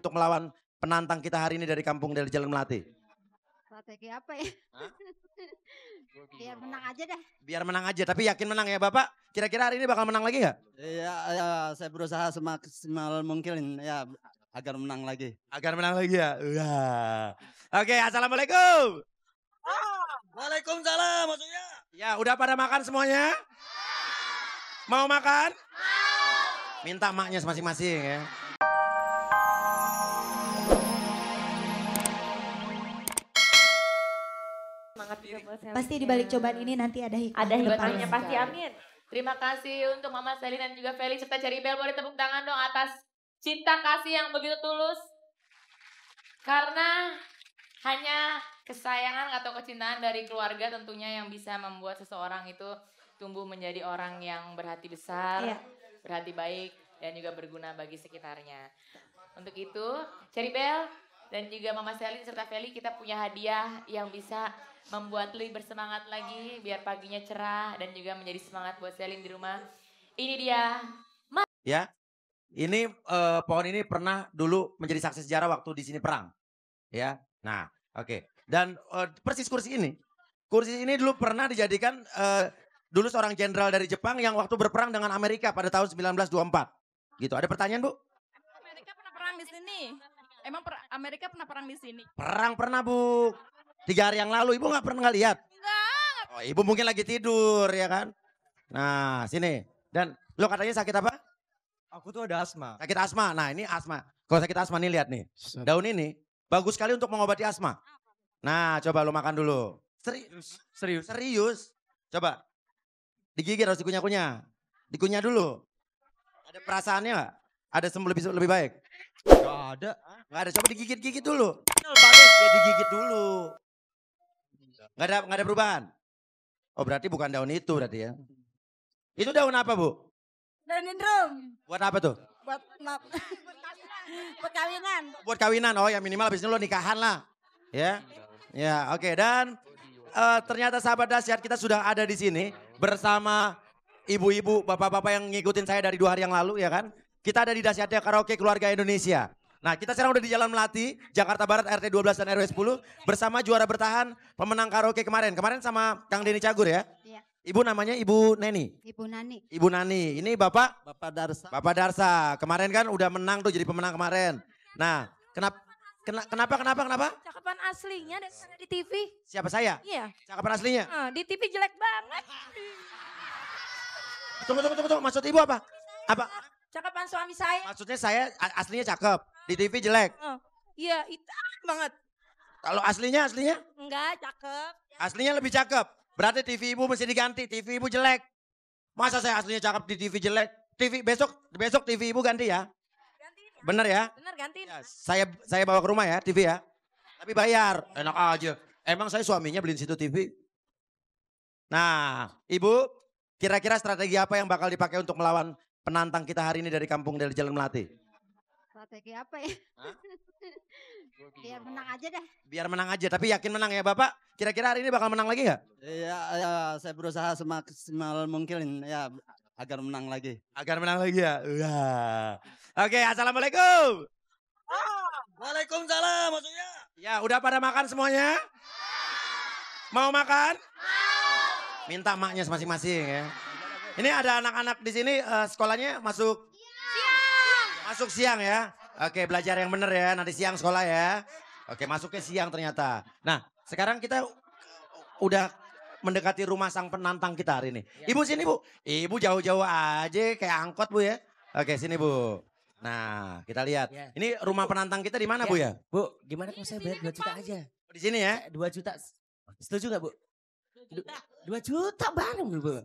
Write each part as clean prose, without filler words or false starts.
untuk melawan penantang kita hari ini dari kampung dari Jalan Melati? Strategi apa ya? Biar menang aja dah. Biar menang aja, tapi yakin menang ya Bapak? Kira-kira hari ini bakal menang lagi nggak? Iya, ya, saya berusaha semaksimal mungkin ya agar menang lagi. Agar menang lagi ya? Oke, assalamualaikum. Waalaikumsalam maksudnya. Ya, udah pada makan semuanya? Mau makan? Minta maknya masing-masing ya. Pasti di balik cobaan ini nanti ada hikmah. Ada hikmahnya pasti, amin. Terima kasih untuk Mama Selin dan juga Feli serta Cherry Bell. Boleh tepuk tangan dong atas cinta kasih yang begitu tulus. Karena hanya kesayangan atau kecintaan dari keluarga tentunya yang bisa membuat seseorang itu tumbuh menjadi orang yang berhati besar, berhati baik, dan juga berguna bagi sekitarnya. Untuk itu, Cherry Bell dan juga Mama Selin serta Feli, kita punya hadiah yang bisa membuat lebih bersemangat lagi biar paginya cerah dan juga menjadi semangat buat Selin di rumah. Ini dia. Ya, ini pohon ini pernah dulu menjadi saksi sejarah waktu di sini perang. Ya, nah oke. Dan persis kursi ini dulu pernah dijadikan dulu seorang jenderal dari Jepang yang waktu berperang dengan Amerika pada tahun 1924. Gitu, ada pertanyaan Bu? Amerika pernah perang di sini. Emang Amerika pernah perang di sini? Perang pernah Bu. 3 hari yang lalu, Ibu nggak pernah lihat? Enggak. Oh, Ibu mungkin lagi tidur ya kan? Nah, sini. Dan lo katanya sakit apa? Aku tuh ada asma. Sakit asma. Nah, ini asma. Kalau sakit asma nih lihat nih. Daun ini bagus sekali untuk mengobati asma. Nah, coba lo makan dulu. Serius. Coba. Digigit harus dikunyah-kunyah. Dikunyah dulu. Ada perasaannya nggak? Ada lebih baik? Gak ada. Nggak ada. Coba digigit-gigit dulu. Ya digigit dulu. Nggak ada perubahan. Oh berarti bukan daun itu berarti ya. Itu daun apa Bu? Daun dendrum. Buat apa tuh? Buat kawinan. Buat kawinan. Oh ya minimal habis ini lo nikahan lah. Ya. Ya oke. Dan ternyata sahabat dahsyat kita sudah ada di sini bersama ibu-ibu, bapak-bapak yang ngikutin saya dari 2 hari yang lalu ya kan. Kita ada di Dahsyatnya Karaoke Keluarga Indonesia. Nah kita sekarang udah di Jalan Melati, Jakarta Barat RT 12 dan RW 10 bersama juara bertahan pemenang karaoke kemarin. Kemarin sama Kang Denny Cagur ya. Iya. Ibu namanya Ibu Neni. Ibu Nani. Ibu Nani. Ini Bapak? Bapak Darsa. Bapak Darsa. Kemarin kan udah menang tuh jadi pemenang kemarin. Nah kenapa? Cakapan aslinya ada di TV. Siapa saya? Iya. Cakapan aslinya? Di TV jelek banget. Tunggu. Maksud Ibu apa? Apa? Cakapan suami saya. Maksudnya saya aslinya cakep. Di TV jelek. Iya, hitam banget. Kalau aslinya? Enggak, cakep. Aslinya lebih cakep. Berarti TV Ibu mesti diganti. TV Ibu jelek. Masa saya aslinya cakep di TV jelek? Besok TV Ibu ganti ya. Gantiin ya. Bener ya? Bener, gantiin. Ya, saya bawa ke rumah ya TV ya. Tapi bayar. Enak aja. Emang saya suaminya beliin situ TV. Nah, Ibu kira-kira strategi apa yang bakal dipakai untuk melawan penantang kita hari ini dari kampung dari Jalan Melati? Strategi apa ya? Biar menang aja dah. Biar menang aja, tapi yakin menang ya Bapak? Kira-kira hari ini bakal menang lagi nggak? Iya, ya, saya berusaha semaksimal mungkin ya agar menang lagi. Agar menang lagi ya? Oke, assalamualaikum. Waalaikumsalam maksudnya. Ya, udah pada makan semuanya? Mau makan? Minta maknya masing-masing ya. Ini ada anak-anak di sini sekolahnya masuk siang ya. Oke, belajar yang bener ya. Nanti siang sekolah ya. Oke, masuknya siang ternyata. Nah, sekarang kita udah mendekati rumah sang penantang kita hari ini. Ibu sini Bu. Ibu jauh-jauh aja kayak angkot Bu ya. Oke, sini Bu. Nah, kita lihat. Ini rumah penantang kita di mana Bu ya? Bu, gimana kalau saya bayar 2 juta aja? Di sini ya? 2 juta. Setuju gak Bu? 2 juta bareng Bu.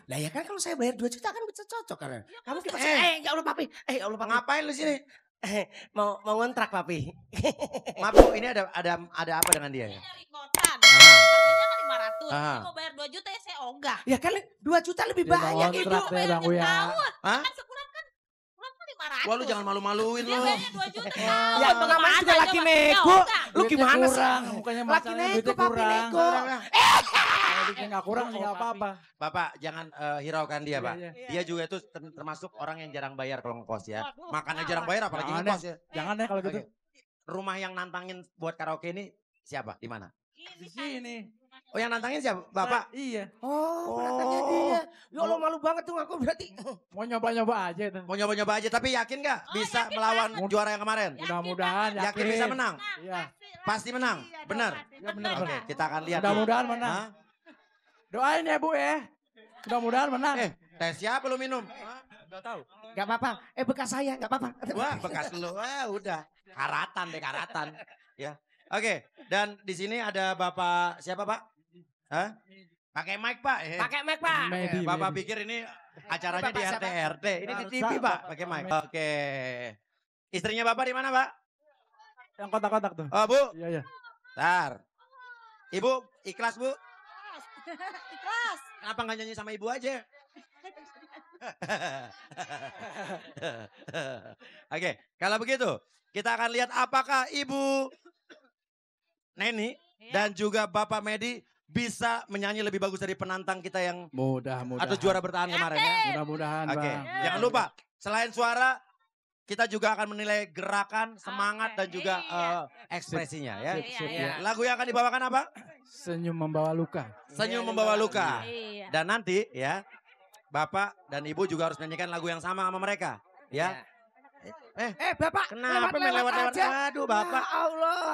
Lah ya kan kalau saya bayar 2 juta kan bisa cocok kan. Kamu gimana? Ya Allah Papi. Ya Allah Papi. Ngapain lu sini? mau ngontrak Papi. Maaf Bu, ini ada apa dengan dia ya? Nyari kotan. Harganya kan 500. Ini mau bayar 2 juta ya saya ogah. Ya kan 2 juta lebih banyak Ibu. Bayar Bang Uya. Hah? Kan sekurang kan 500. Wah lu jangan malu-maluin Dia lu. bayarnya 2 juta. Ya pengaman juga laki nego. Lu gimana sih? Mukanya Laki nego Papi nego. bikin nggak kurang sih nggak apa-apa. Bapak jangan hiraukan dia, Pak. Iya, Dia juga itu termasuk orang yang jarang bayar kalau ngekos ya. Makannya jarang bayar apalagi Jangan ngekos ya. Jangan deh kalau gitu. Oke. Rumah yang nantangin buat karaoke ini siapa? Di mana? Di sini. Oh yang nantangin siapa? Bapak? Iya. Oh, katanya dia. Ya Allah malu banget tuh aku berarti. Mau nyoba-nyoba aja itu. Mau nyoba-nyoba aja tapi yakin gak bisa melawan juara yang kemarin? Mudah-mudahan Yakin bisa menang? Iya. Pasti menang? Benar? Ya benar. Oke kita akan lihat. Mudah-mudahan menang. Hah? Doain ya Bu ya. Mudah-mudahan menang. Teh siapa lu minum? Enggak tahu. Gak apa-apa. Bekas saya gak apa-apa. Wah bekas lu, wah udah. Karatan deh karatan. Ya. Oke dan di sini ada Bapak siapa Pak? Hah? Pakai mic Pak? Pakai mic Pak. Bapak pikir ini acaranya di RT RT. Ini di TV Pak, pakai mic. Oke. Istrinya Bapak di mana Pak? Yang kotak-kotak tuh. Oh Bu. Iya iya. Bentar. Ibu ikhlas Bu? Ikhlas. Kenapa nggak nyanyi sama Ibu aja? Oke, kalau begitu kita akan lihat apakah Ibu Neni dan juga Bapak Medi bisa menyanyi lebih bagus dari penantang kita yang Mudah-mudahan. atau juara bertahan kemarin ya. Mudah-mudahan Oke, Bang. jangan lupa selain suara kita juga akan menilai gerakan, semangat dan juga ekspresinya ya. Sip, Ya. Lagu yang akan dibawakan apa? Senyum membawa luka. Senyum membawa luka. Iya. Dan nanti ya Bapak dan Ibu juga harus menyanyikan lagu yang sama sama mereka ya. Bapak. Kenapa main lewat-lewat? aja. Aduh Bapak. Ya Allah.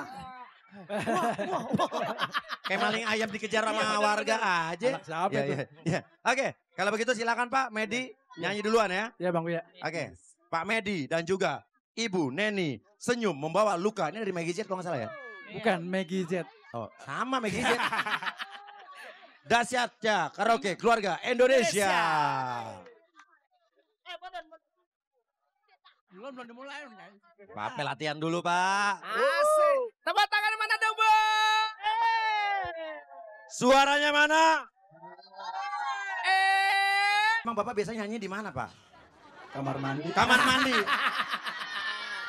Kayak maling ayam dikejar sama warga aja. Anak siapa Ya, itu? ya. Oke, kalau begitu silakan Pak Medi nyanyi duluan ya. Ya Bang ya. Oke, Pak Medi dan juga Ibu Neni Senyum Membawa Luka. Ini dari Maggie Z kalau nggak salah ya? Bukan Maggie Z. Oh, sama Maggie Z. Dahsyatnya karaoke keluarga Indonesia. Belum dimulai. Pak, latihan dulu Pak. Asik. Tepuk tangan mana dong Bu? Suaranya mana? Emang Bapak biasanya nyanyi di mana Pak? Kamar mandi. Kamar mandi.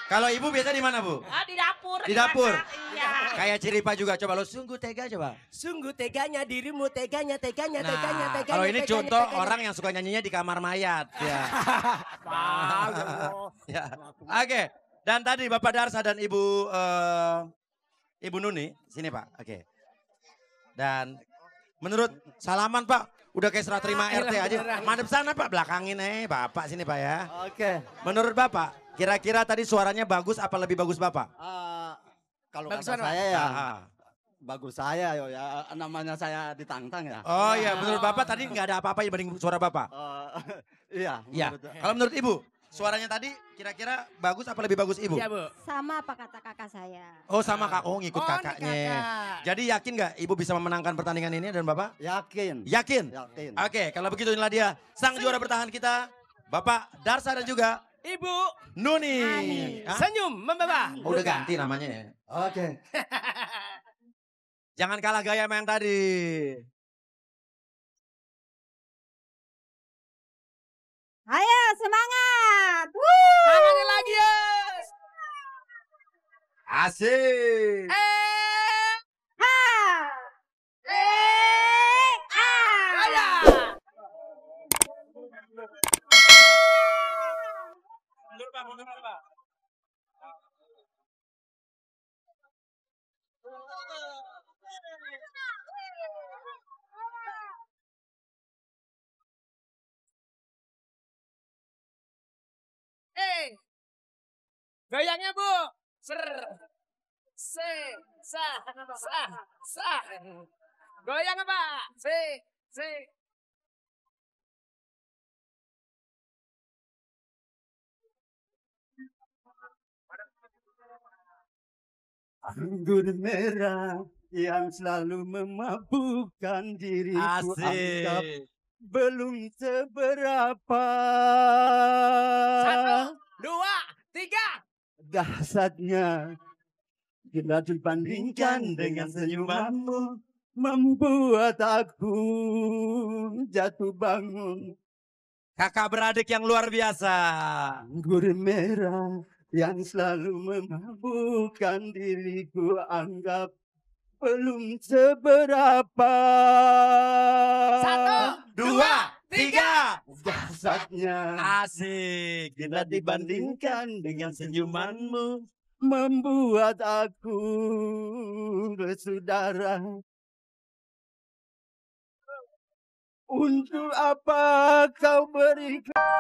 Kalau Ibu biasa di mana Bu? Di dapur. Di dapur. Iya. Kayak Ciripa juga coba lo sungguh tega coba. Sungguh teganya dirimu, teganya. Nah, kalau ini contoh orang yang suka nyanyinya di kamar mayat ya. Ya. Oke. Dan tadi Bapak Darsa dan Ibu Nuni sini Pak. Oke. Dan menurut salaman Pak, udah kayak serah terima RT aja. Madep sana Pak, belakangin Bapak sini Pak ya. Oke. Menurut Bapak, kira-kira tadi suaranya bagus apa lebih bagus Bapak? Kalau Bagus kata mana? saya ya, Ah. bagus saya ya. Namanya saya ditantang ya. Oh iya, menurut Bapak tadi nggak ada apa-apa dibanding suara Bapak? Iya. Iya. Kalau menurut Ibu, suaranya tadi kira-kira bagus apa lebih bagus Ibu? Iya Bu. Sama apa kata kakak saya. Oh sama Kak, oh ngikut Oh, kakaknya. kakak. Jadi yakin nggak Ibu bisa memenangkan pertandingan ini dan Bapak? Yakin. Yakin? Yakin. Oke, kalau begitu inilah dia sang juara bertahan kita, Bapak Darsa dan juga Ibu Nuni. Hah? senyum membawa. Oh, udah ganti namanya ya. Oke. Jangan kalah gaya sama yang tadi. Ayo semangat. Tangannya lagi ya. Asik. Goyangnya Bu. Ser. Se. Sa. Sa. Goyang apa? Se. Se. Anggur merah yang selalu memabukkan diriku anggap Asik. belum seberapa. 1, 2, 3. Dahsyatnya bila dibandingkan dengan senyumanmu membuat aku jatuh bangun. Kakak beradik yang luar biasa. Anggur merah yang selalu memabukkan diriku anggap belum seberapa. 1, 2, 3. Jasadnya Asik. bila dibandingkan dengan senyumanmu, membuat aku bersaudara. Untuk apa kau berikan